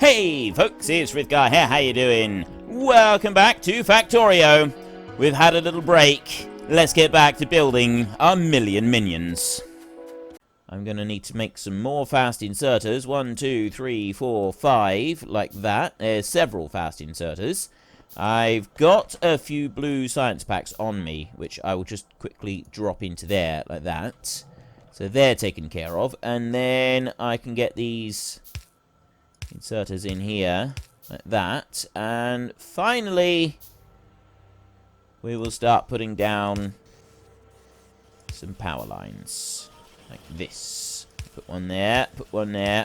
Hey folks, it's Frithgar here, how you doing? Welcome back to Factorio. We've had a little break. Let's get back to building our million minions. I'm going to need to make some more fast inserters. 1, 2, 3, 4, 5, like that. There's several fast inserters. I've got a few blue science packs on me, which I will just quickly drop into there, like that. So they're taken care of. And then I can get these inserters in here, like that. And finally, we will start putting down some power lines. Like this. Put one there,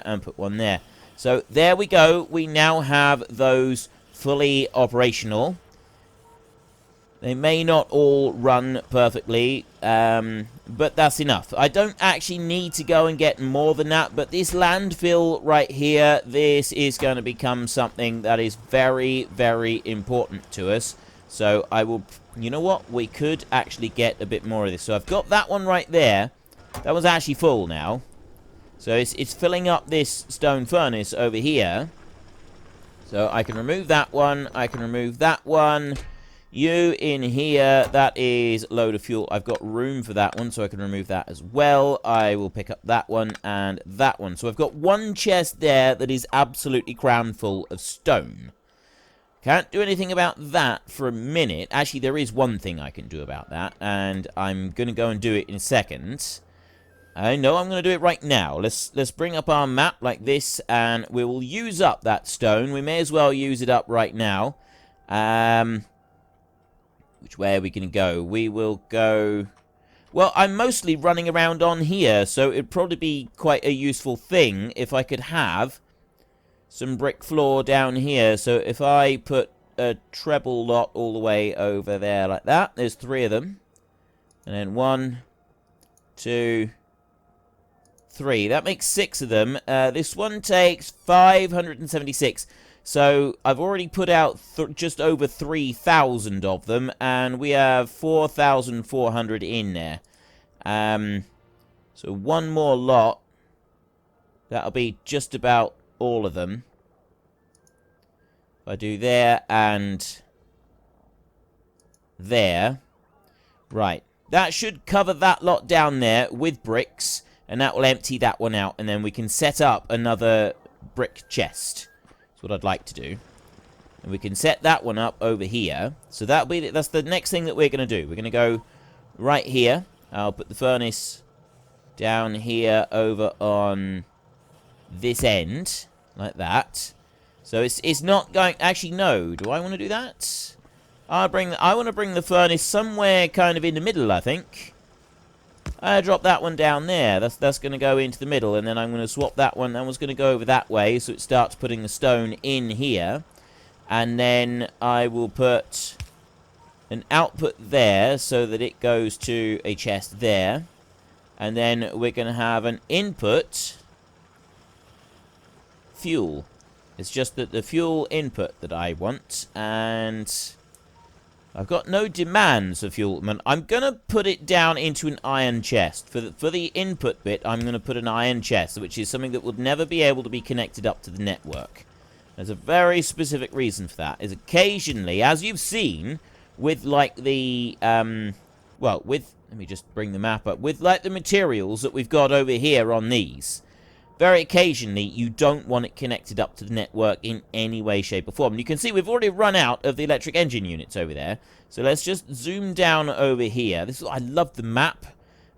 and put one there. So there we go. We now have those fully operational. They may not all run perfectly, but that's enough. I don't actually need to go and get more than that, but this landfill right here, this is going to become something that is very, very important to us. So I will, you know what, we could actually get a bit more of this. So I've got that one right there. That one's actually full now. So it's filling up this stone furnace over here. So I can remove that one, I can remove that one. You in here, that is a load of fuel. I've got room for that one, so I can remove that as well. I will pick up that one and that one. So I've got one chest there that is absolutely crammed full of stone. Can't do anything about that for a minute. Actually, there is one thing I can do about that, and I'm going to go and do it in a second. I know I'm going to do it right now. Let's bring up our map like this, and we will use up that stone. We may as well use it up right now. Which way are we going to go? We will go... Well, I'm mostly running around on here, so it'd probably be quite a useful thing if I could have some brick floor down here. So if I put a treble lot all the way over there like that, there's 3 of them. And then 1, 2, 3. That makes 6 of them. This one takes 576. So I've already put out just over 3,000 of them, and we have 4,400 in there. So one more lot. That'll be just about all of them. If I do there and there. Right. That should cover that lot down there with bricks, and that will empty that one out, and then we can set up another brick chest. That's what I'd like to do. And we can set that one up over here. So that's the next thing that we're going to do. We're going to go right here. I'll put the furnace down here over on this end, like that. So it's not going... Actually, no. Do I want to do that? I want to bring the furnace somewhere kind of in the middle, I think. I drop that one down there. That's going to go into the middle, and then I'm going to swap that one. That one's going to go over that way, so it starts putting the stone in here. And then I will put an output there so that it goes to a chest there. And then we're going to have an input fuel. It's just that the fuel input that I want, and I've got no demands of fuel. I'm going to put it down into an iron chest. For the input bit, I'm going to put an iron chest, which is something that would never be able to be connected up to the network. There's a very specific reason for that. Is occasionally, as you've seen, with like the, well, with, let me just bring the map up, with like the materials that we've got over here on these, very occasionally, you don't want it connected up to the network in any way, shape, or form. And you can see we've already run out of the electric engine units over there. So let's just zoom down over here. I love the map.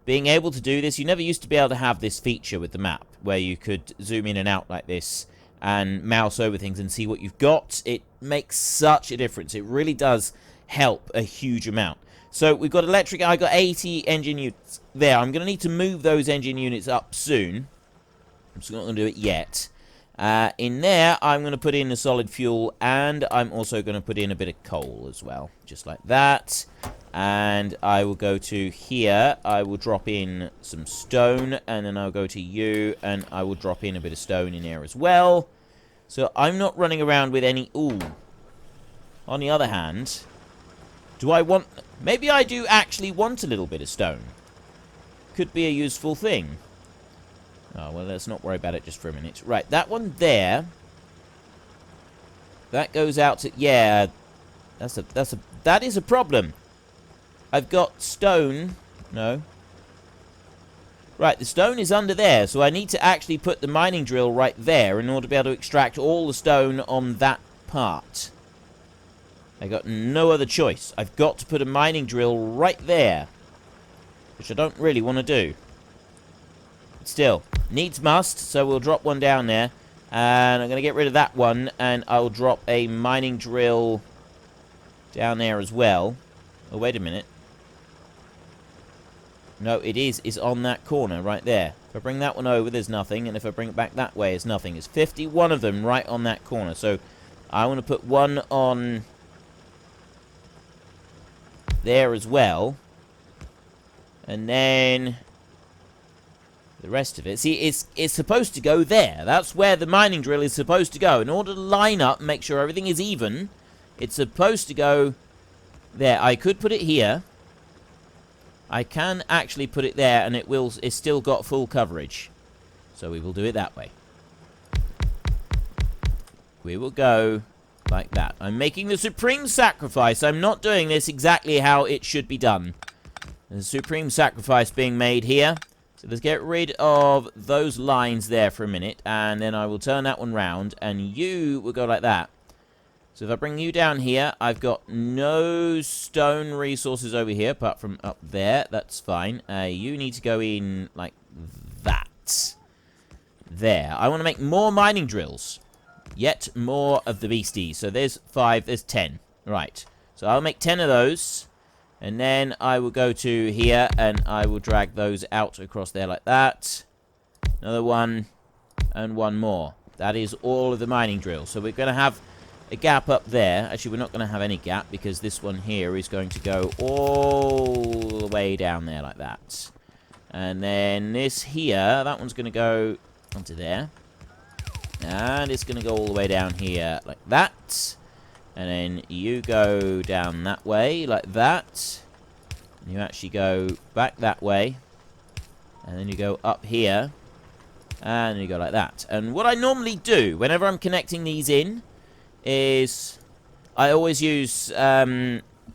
Being able to do this, you never used to be able to have this feature with the map, where you could zoom in and out like this and mouse over things and see what you've got. It makes such a difference. It really does help a huge amount. So we've got electric. I got 80 engine units there. I'm going to need to move those engine units up soon. I'm just not going to do it yet. In there, I'm going to put in the solid fuel, and I'm also going to put in a bit of coal as well, just like that. And I will go to here. I will drop in some stone, and then I'll go to you, and I will drop in a bit of stone in there as well. So I'm not running around with any... Ooh. On the other hand, do I want... Maybe I do actually want a little bit of stone. Could be a useful thing. Oh, well, let's not worry about it just for a minute. Right, that one there That goes out to... Yeah, that is a problem. I've got stone. No. Right, the stone is under there, so I need to actually put the mining drill right there in order to be able to extract all the stone on that part. I got no other choice. I've got to put a mining drill right there, which I don't really want to do. But still, needs must, so we'll drop one down there. And I'm going to get rid of that one, and I'll drop a mining drill down there as well. Oh, wait a minute. No, it's on that corner right there. If I bring that one over, there's nothing. And if I bring it back that way, it's nothing. It's 51 of them right on that corner. So I want to put one on there as well. And then the rest of it. See, it's supposed to go there. That's where the mining drill is supposed to go. In order to line up and make sure everything is even, it's supposed to go there. I could put it here. I can actually put it there, and it's still got full coverage. So we will do it that way. We will go like that. I'm making the supreme sacrifice. I'm not doing this exactly how it should be done. There's a supreme sacrifice being made here. So let's get rid of those lines there for a minute, and then I will turn that one round, and you will go like that. So if I bring you down here, I've got no stone resources over here, apart from up there. That's fine. You need to go in like that. There. I want to make more mining drills. Yet more of the beasties. So there's 5, there's 10. Right. So I'll make 10 of those. And then I will go to here, and I will drag those out across there like that. Another one, and one more. That is all of the mining drills. So we're going to have a gap up there. Actually, we're not going to have any gap, because this one here is going to go all the way down there like that. And then this here, that one's going to go onto there. And it's going to go all the way down here like that. And then you go down that way like that. And you actually go back that way. And then you go up here. And you go like that. And what I normally do whenever I'm connecting these in is I always use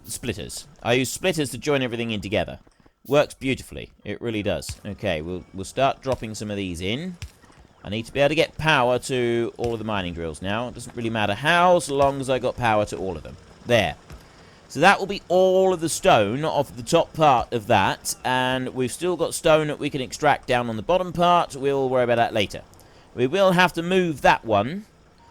splitters. I use splitters to join everything in together. Works beautifully. It really does. Okay, we'll start dropping some of these in. I need to be able to get power to all of the mining drills now. It doesn't really matter how, so long as I got power to all of them. There. So that will be all of the stone off the top part of that. And we've still got stone that we can extract down on the bottom part. We'll worry about that later. We will have to move that one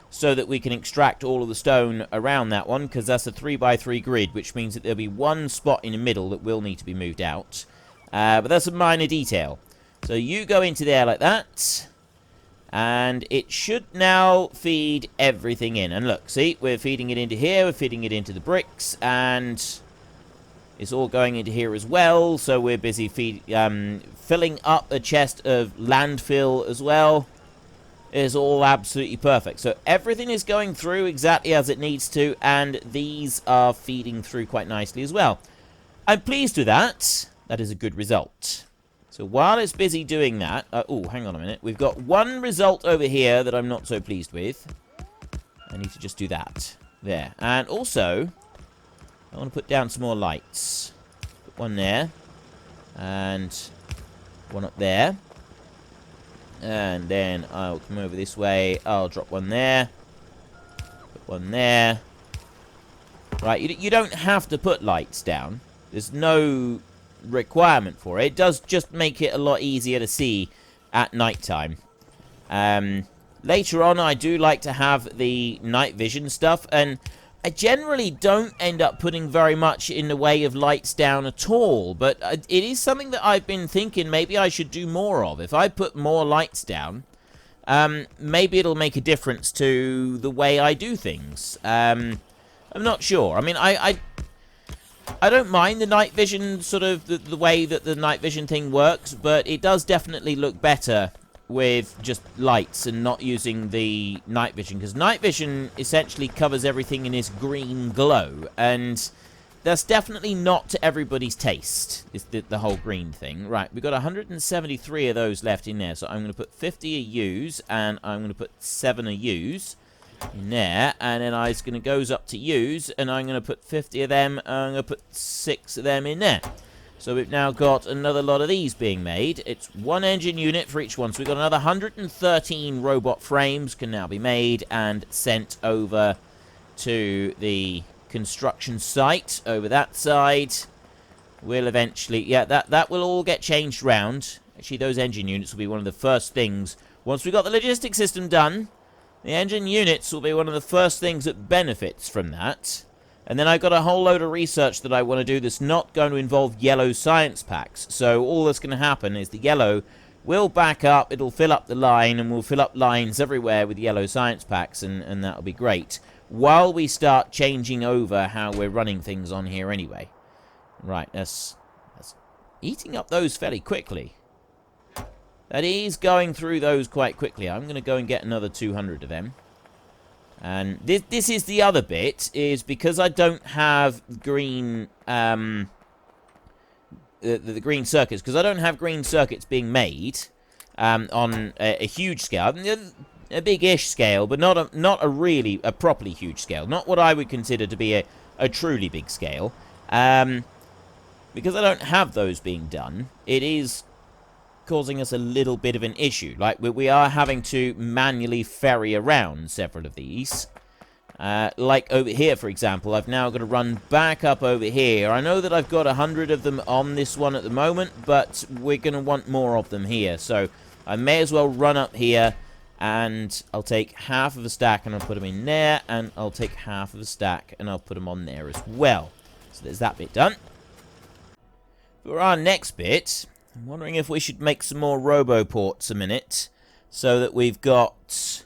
so that we can extract all of the stone around that one, because that's a 3x3 grid, which means that there'll be one spot in the middle that will need to be moved out. But that's a minor detail. So you go into there like that. And it should now feed everything in. And look, see, we're feeding it into here, we're feeding it into the bricks, and it's all going into here as well. So we're busy filling up a chest of landfill as well. It's all absolutely perfect. So everything is going through exactly as it needs to, and these are feeding through quite nicely as well. I'm pleased with that. That is a good result. So while it's busy doing that... oh, hang on a minute. We've got one result over here that I'm not so pleased with. I need to just do that. There. And also, I want to put down some more lights. Put one there. And one up there. And then I'll come over this way. I'll drop one there. Put one there. Right, you don't have to put lights down. There's no requirement for it. It does just make it a lot easier to see at night time. Later on, I do like to have the night vision stuff, and I generally don't end up putting very much in the way of lights down at all, but it is something that I've been thinking maybe I should do more of. If I put more lights down, maybe it'll make a difference to the way I do things. I'm not sure. I mean, I don't mind the night vision, sort of the way that the night vision thing works, but it does definitely look better with just lights and not using the night vision, because night vision essentially covers everything in this green glow, and that's definitely not to everybody's taste, is the whole green thing. Right, we've got 173 of those left in there, so I'm going to put 50 of U's, and I'm going to put 7 of U's. in there, and then I was going to goes up to use, and I'm going to put 50 of them, and I'm going to put 6 of them in there. So we've now got another lot of these being made. It's 1 engine unit for each one. So we've got another 113 robot frames can now be made and sent over to the construction site over that side. We'll eventually... Yeah, that will all get changed round. Actually, those engine units will be one of the first things. Once we've got the logistics system done, the engine units will be one of the first things that benefits from that. And then I've got a whole load of research that I want to do that's not going to involve yellow science packs. So all that's going to happen is the yellow will back up, it'll fill up the line, and we'll fill up lines everywhere with yellow science packs, and that'll be great. While we start changing over how we're running things on here anyway. Right, that's eating up those fairly quickly. That is going through those quite quickly. I'm going to go and get another 200 of them. And this is the other bit, is because I don't have green, the green circuits, because I don't have green circuits being made on a huge scale, a big-ish scale, but not a really, a properly huge scale, not what I would consider to be a truly big scale. Because I don't have those being done, it is causing us a little bit of an issue. Like, we are having to manually ferry around several of these. Like over here, for example, I've now got to run back up over here. I know that I've got 100 of them on this one at the moment, but we're going to want more of them here. So I may as well run up here, and I'll take half of a stack and I'll put them in there, and I'll take half of a stack and I'll put them on there as well. So there's that bit done. For our next bit, I'm wondering if we should make some more roboports a minute, so that we've got...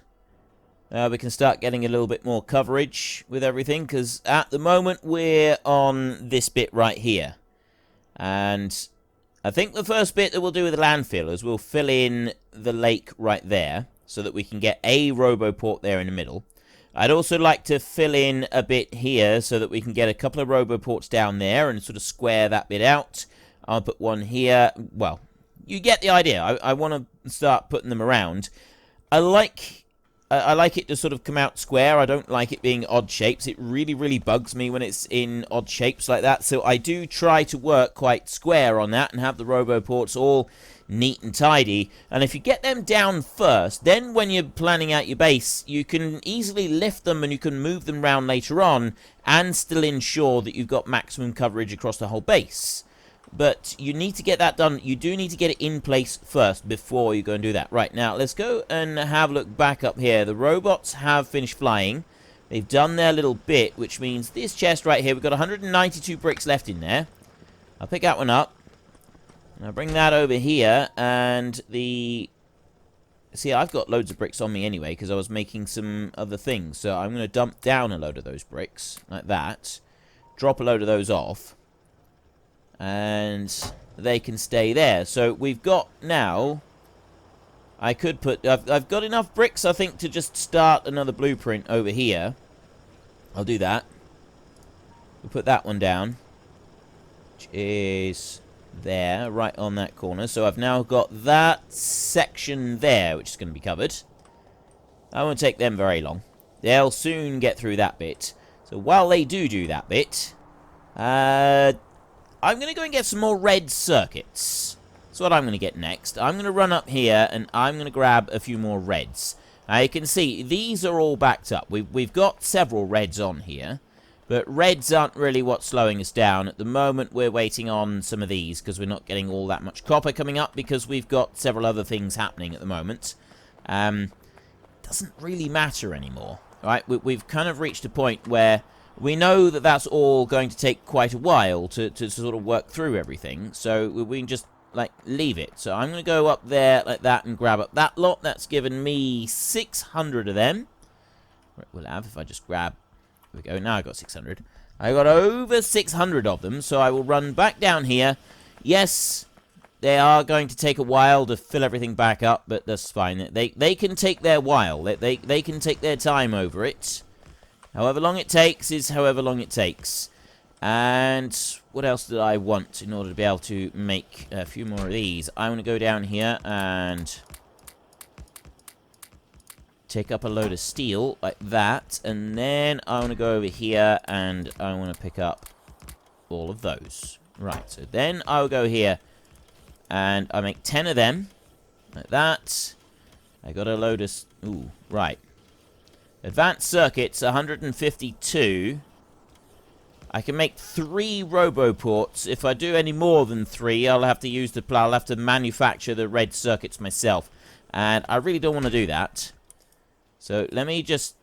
we can start getting a little bit more coverage with everything, because at the moment we're on this bit right here. And I think the first bit that we'll do with the landfill is we'll fill in the lake right there, so that we can get a roboport there in the middle. I'd also like to fill in a bit here, so that we can get a couple of roboports down there and sort of square that bit out. I'll put one here. Well, you get the idea. I want to start putting them around. I like it to sort of come out square. I don't like it being odd shapes. It really, really bugs me when it's in odd shapes like that. So I do try to work quite square on that and have the roboports all neat and tidy. And if you get them down first, then when you're planning out your base, you can easily lift them and you can move them around later on and still ensure that you've got maximum coverage across the whole base. But you need to get that done. You do need to get it in place first before you go and do that. Right, now, let's go and have a look back up here. The robots have finished flying. They've done their little bit, which means this chest right here, we've got 192 bricks left in there. I'll pick that one up. And I'll bring that over here, and the... See, I've got loads of bricks on me anyway, because I was making some other things. So I'm going to dump down a load of those bricks, like that. Drop a load of those off. And they can stay there. So we've got now... I could put... I've got enough bricks, I think, to just start another blueprint over here. I'll do that. We'll put that one down. Which is there, right on that corner. So I've now got that section there, which is going to be covered. That won't take them very long. They'll soon get through that bit. So while they do that bit... I'm going to go and get some more red circuits. That's what I'm going to get next. I'm going to run up here, and I'm going to grab a few more reds. Now, you can see, these are all backed up. We've got several reds on here, but reds aren't really what's slowing us down. At the moment, we're waiting on some of these, because we're not getting all that much copper coming up, because we've got several other things happening at the moment. Doesn't really matter anymore. Right? We've kind of reached a point where... we know that that's all going to take quite a while to sort of work through everything, so we can just, like, leave it. So I'm going to go up there like that and grab up that lot. That's given me 600 of them. We'll have, if I just grab... There we go, now I've got 600. I got over 600 of them, so I will run back down here. Yes, they are going to take a while to fill everything back up, but that's fine. They can take their while. They can take their time over it. However long it takes is however long it takes. And what else did I want in order to be able to make a few more of these? I want to go down here and take up a load of steel like that, and then I want to go over here and I want to pick up all of those. Right, so then I'll go here and I make 10 of them like that. I got a load of... Ooh, right. Advanced circuits, 152. I can make 3 roboports. If I do any more than 3, I'll have to use the... I'll have to manufacture the red circuits myself. And I really don't want to do that. So let me just...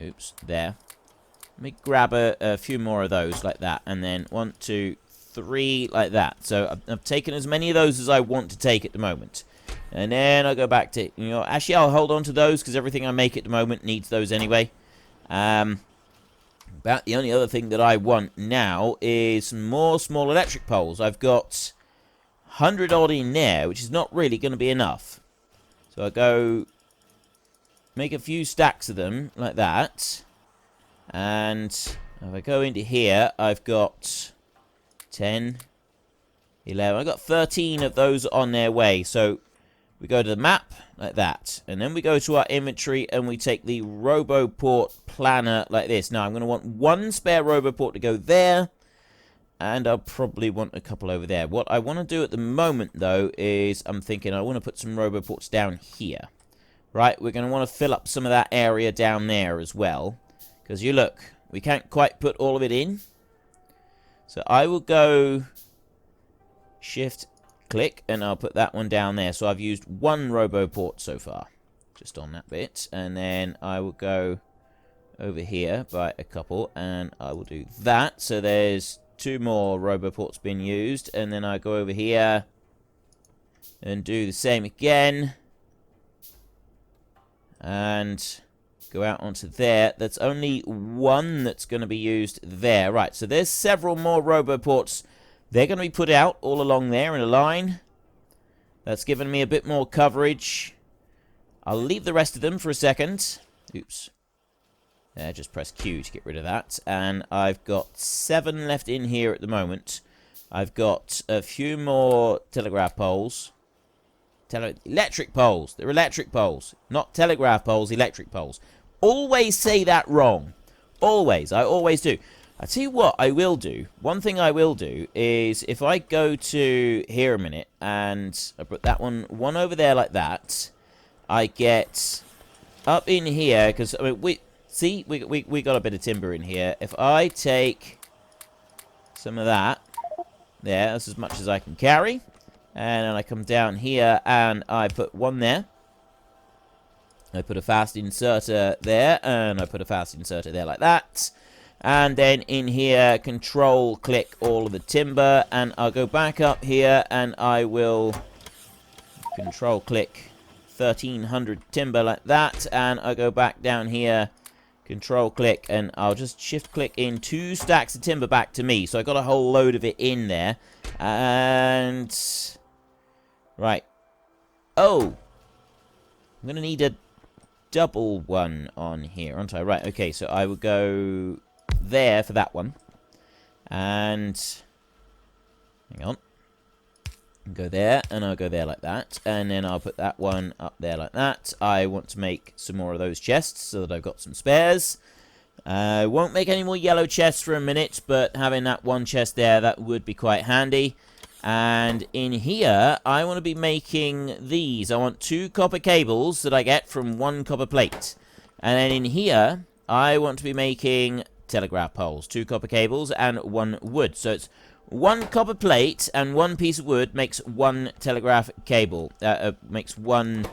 Oops, there. Let me grab a few more of those like that. And then 1, 2, 3 like that. So I've taken as many of those as I want to take at the moment. And then I'll go back to... You know, actually, I'll hold on to those because everything I make at the moment needs those anyway. About the only other thing that I want now is more small electric poles. I've got 100 odd in there, which is not really going to be enough. So I go... Make a few stacks of them, like that. And if I go into here, I've got 10, 11. I've got 13 of those on their way. So we go to the map, like that. And then we go to our inventory, and we take the Roboport planner, like this. Now, I'm going to want 1 spare Roboport to go there. And I'll probably want a couple over there. What I want to do at the moment, though, is I'm thinking I want to put some Roboports down here. Right, we're going to want to fill up some of that area down there as well. Because you look, we can't quite put all of it in. So I will go shift click and I'll put that one down there. So I've used 1 Roboport so far. Just on that bit. And then I will go over here by a couple and I will do that. So there's 2 more Roboports being used. And then I go over here and do the same again. And go out onto there. That's only 1 that's going to be used there. Right, so there's several more Roboports. They're going to be put out all along there in a line. That's given me a bit more coverage. I'll leave the rest of them for a second. Oops. There, just press Q to get rid of that. And I've got 7 left in here at the moment. I've got a few more telegraph poles. Electric poles. They're electric poles. Not telegraph poles, electric poles. Always say that wrong. Always. I always do. I tell you what I will do. One thing I will do is if I go to here a minute and I put that one over there like that, I get up in here because I mean we got a bit of timber in here. If I take some of that, there, that's as much as I can carry. And then I come down here and I put 1 there. I put a fast inserter there. And I put a fast inserter there like that. And then in here, control click all of the timber. And I'll go back up here and I will control click 1300 timber like that. And I'll go back down here, control click, and I'll just shift click in 2 stacks of timber back to me. So I got a whole load of it in there. And... Right. Oh! I'm going to need a double one on here, aren't I? Right, okay, so I will go there for that one. And... Hang on. Go there, and I'll go there like that. And then I'll put that one up there like that. I want to make some more of those chests so that I've got some spares. I won't make any more yellow chests for a minute, but having that 1 chest there, that would be quite handy. And in here, I want to be making these. I want 2 copper cables that I get from 1 copper plate. And then in here, I want to be making telegraph poles. 2 copper cables and 1 wood. So it's 1 copper plate and 1 piece of wood makes 1 telegraph cable. Makes 1...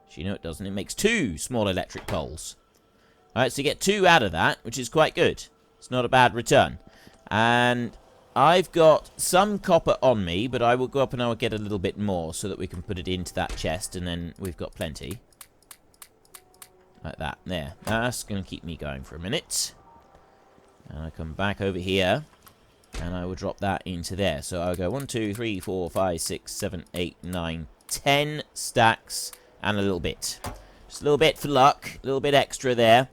Actually, no, it doesn't. It makes 2 small electric poles. Alright, so you get 2 out of that, which is quite good. It's not a bad return. And... I've got some copper on me, but I will go up and I will get a little bit more so that we can put it into that chest, and then we've got plenty. Like that. There. That's going to keep me going for a minute. And I come back over here, and I will drop that into there. So I'll go 1, 2, 3, 4, 5, 6, 7, 8, 9, 10 stacks, and a little bit. Just a little bit for luck. A little bit extra there.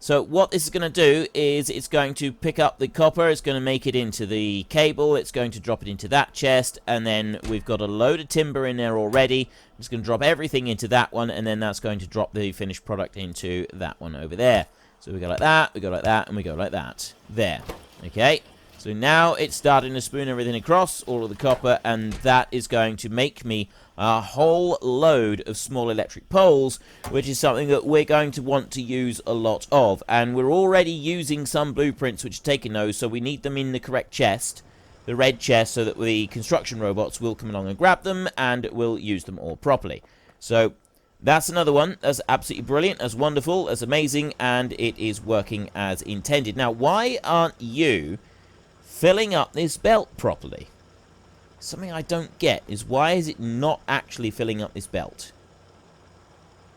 So what this is going to do is it's going to pick up the copper, it's going to make it into the cable, it's going to drop it into that chest, and then we've got a load of timber in there already. It's going to drop everything into that one, and then that's going to drop the finished product into that one over there. So we go like that, we go like that, and we go like that. There. Okay. So now it's starting to spoon everything across, all of the copper, and that is going to make me a whole load of small electric poles, which is something that we're going to want to use a lot of. And we're already using some blueprints which are taking those, so we need them in the correct chest, the red chest, so that the construction robots will come along and grab them, and will use them all properly. So that's another one. That's absolutely brilliant. That's wonderful. That's amazing, and it is working as intended. Now, why aren't you filling up this belt properly? Something I don't get is, why is it not actually filling up this belt?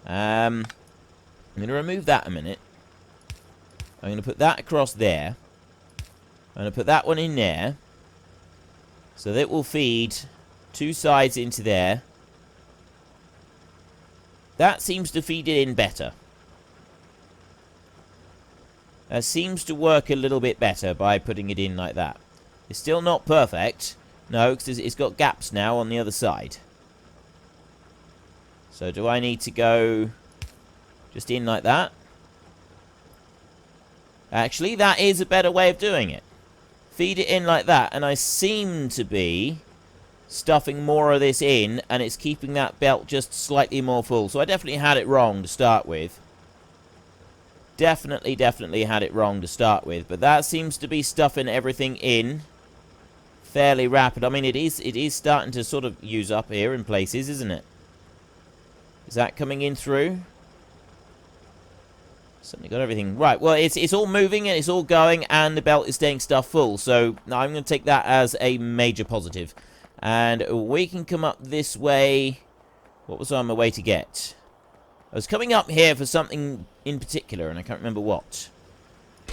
I'm going to remove that a minute. I'm going to put that across there. I'm going to put that one in there. So that will feed two sides into there. That seems to feed it in better. That seems to work a little bit better by putting it in like that. It's still not perfect. No, because it's got gaps now on the other side. So do I need to go just in like that? Actually, that is a better way of doing it. Feed it in like that, and I seem to be stuffing more of this in, and it's keeping that belt just slightly more full. So I definitely had it wrong to start with. Definitely had it wrong to start with. But that seems to be stuffing everything in fairly rapid. I mean, it is starting to sort of use up here in places, isn't it? Is that coming in through? Suddenly got everything right. Well, it's all moving and it's all going, and the belt is staying stuffed full. So I'm going to take that as a major positive. And we can come up this way. What was I on my way to get? I was coming up here for something in particular, and I can't remember what.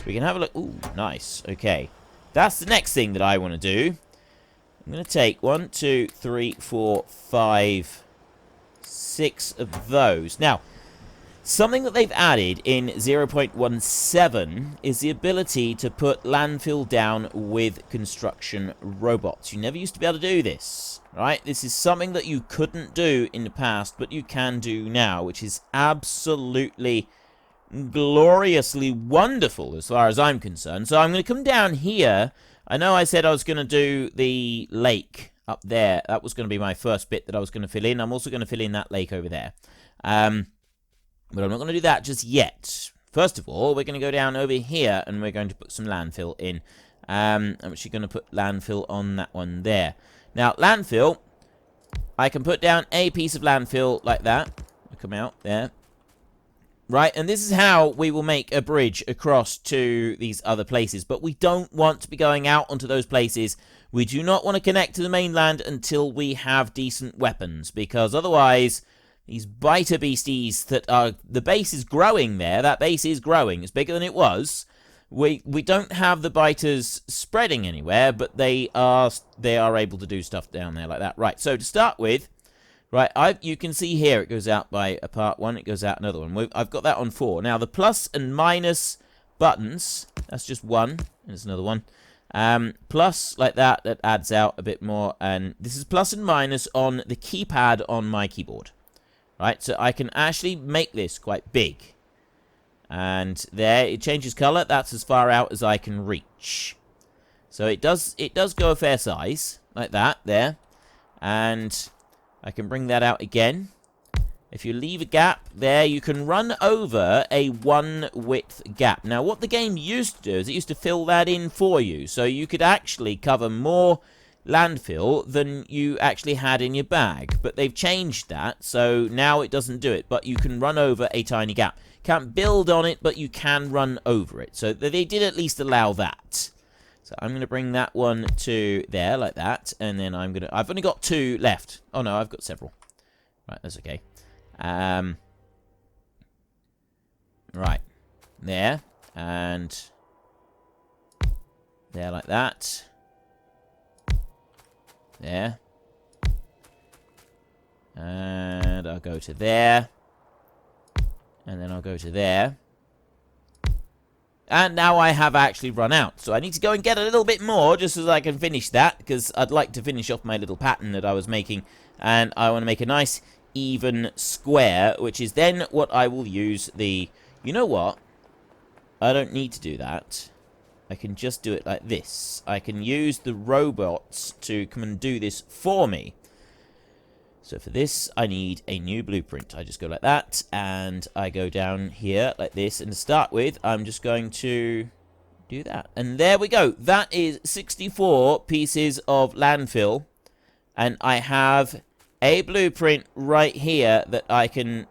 We can have a look. Ooh, nice. Okay. That's the next thing that I want to do. I'm going to take 1, 2, 3, 4, 5, 6 of those. Now, something that they've added in 0.17 is the ability to put landfill down with construction robots. You never used to be able to do this, right? This is something that you couldn't do in the past, but you can do now, which is absolutely gloriously wonderful as far as I'm concerned. So I'm going to come down here. I know I said I was going to do the lake up there. That was going to be my first bit that I was going to fill in. I'm also going to fill in that lake over there. But I'm not going to do that just yet. First of all, we're going to go down over here, and we're going to put some landfill in. I'm actually going to put landfill on that one there. Now, landfill, I can put down a piece of landfill like that. It'll come out there. Right, and this is how we will make a bridge across to these other places. But we don't want to be going out onto those places. We do not want to connect to the mainland until we have decent weapons, because otherwise these biter beasties that are... The base is growing there. That base is growing. It's bigger than it was. We don't have the biters spreading anywhere, but they are able to do stuff down there like that. Right, so to start with, right, you can see here it goes out by a part 1, it goes out another one. I've got that on 4. Now, the plus and minus buttons, that's just 1, and it's another one. Plus, like that adds out a bit more, and this is plus and minus on the keypad on my keyboard. Right, so I can actually make this quite big. And there, it changes color. That's as far out as I can reach. So it does go a fair size, like that, there. And I can bring that out again. If you leave a gap there, you can run over a 1 width gap. Now, what the game used to do is it used to fill that in for you. So you could actually cover more landfill than you actually had in your bag. But they've changed that, so now it doesn't do it. But you can run over a tiny gap. Can't build on it, but you can run over it. So they did at least allow that. So I'm going to bring that one to there, like that. And then I've only got 2 left. Oh, no, I've got several. Right, that's okay. Right. There. And there, like that. There. And I'll go to there. And then I'll go to there. And now I have actually run out. So I need to go and get a little bit more just so I can finish that. Because I'd like to finish off my little pattern that I was making. And I want to make a nice even square. Which is then what I will use the... You know what? I don't need to do that. I can just do it like this. I can use the robots to come and do this for me. So for this, I need a new blueprint. I just go like that, and I go down here like this. And to start with, I'm just going to do that. And there we go. That is 64 pieces of landfill. And I have a blueprint right here that I can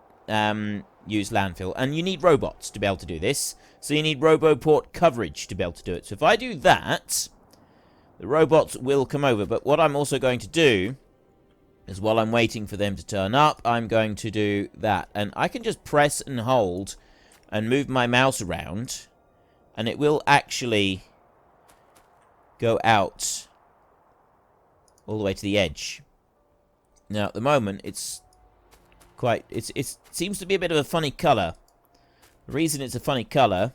use landfill. And you need robots to be able to do this. So you need Roboport coverage to be able to do it. So if I do that, the robots will come over. But what I'm also going to do is while I'm waiting for them to turn up, I'm going to do that. And I can just press and hold and move my mouse around. And it will actually go out all the way to the edge. Now, at the moment, it's quite... It seems to be a bit of a funny colour. The reason it's a funny colour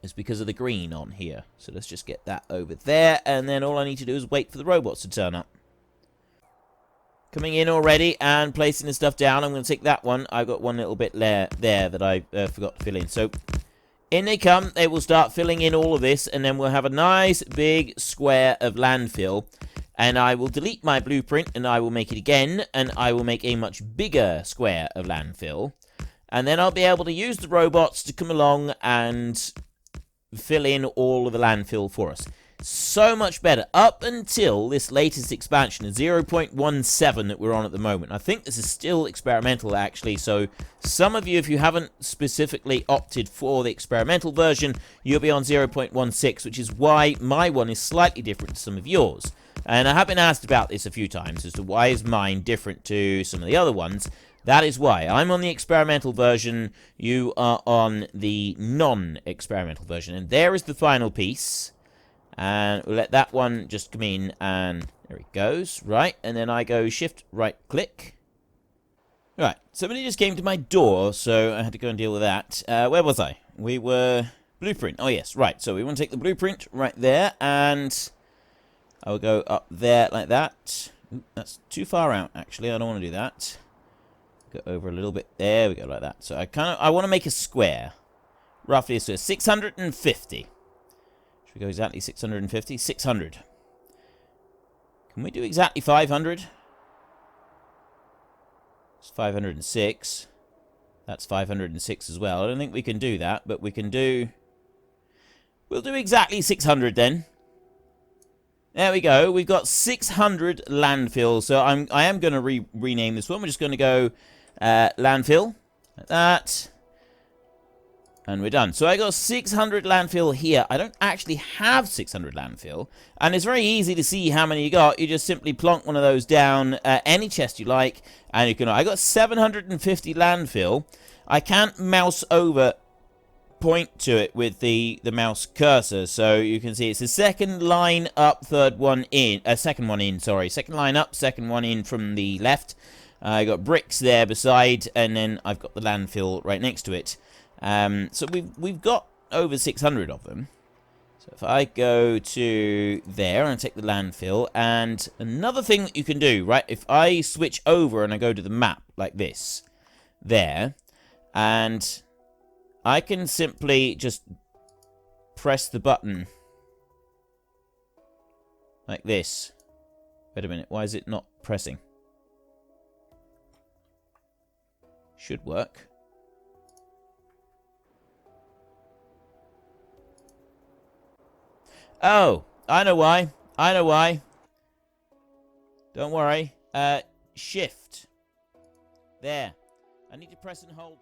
is because of the green on here. So let's just get that over there. And then all I need to do is wait for the robots to turn up. Coming in already and placing the stuff down. I'm going to take that one. I've got one little bit there that I forgot to fill in. So in they come. They will start filling in all of this. And then we'll have a nice big square of landfill. And I will delete my blueprint and I will make it again. And I will make a much bigger square of landfill. And then I'll be able to use the robots to come along and fill in all of the landfill for us. So much better. Up until this latest expansion, the 0.17 that we're on at the moment. I think this is still experimental, actually. So some of you, if you haven't specifically opted for the experimental version, you'll be on 0.16, which is why my one is slightly different to some of yours. And I have been asked about this a few times as to why is mine different to some of the other ones. That is why. I'm on the experimental version, you are on the non-experimental version. And there is the final piece. And we'll let that one just come in, and there it goes. Right, and then I go shift right click. Right, somebody just came to my door, so I had to go and deal with that. Where was I? We were... Blueprint. Oh, yes, right. So we want to take the blueprint right there, and I will go up there like that. Ooh, that's too far out, actually. I don't want to do that. Go over a little bit. There we go, like that. So I want to make a square. Roughly a square. 650. Should we go exactly 650? 600. Can we do exactly 500? It's 506. That's 506 as well. I don't think we can do that, but we can do... We'll do exactly 600 then. There we go. We've got 600 landfill. So I am going to rename this one. We're just going to go landfill. Like that. And we're done. So I got 600 landfill here. I don't actually have 600 landfill. And it's very easy to see how many you got. You just simply plonk one of those down any chest you like. And you can... I got 750 landfill. I can't mouse over... point to it with the mouse cursor, so you can see it's the second line up, third one in, second one in, sorry, second line up, second one in from the left. I got bricks there beside, and then I've got the landfill right next to it. So we've got over 600 of them. So if I go to there and take the landfill, and another thing that you can do, right? If I switch over and I go to the map like this, there, and I can simply just press the button like this. Wait a minute, why is it not pressing? Should work. Oh, I know why. I know why. Don't worry. Shift. There. I need to press and hold.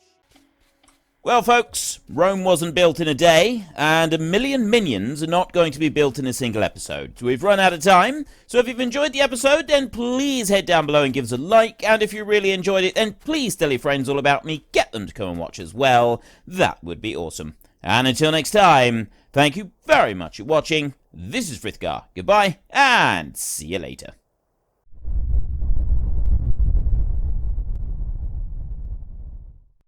Well, folks, Rome wasn't built in a day, and 1,000,000 minions are not going to be built in a single episode. So we've run out of time, so if you've enjoyed the episode, then please head down below and give us a like, and if you really enjoyed it, then please tell your friends all about me, get them to come and watch as well. That would be awesome. And until next time, thank you very much for watching. This is Frithgar. Goodbye, and see you later.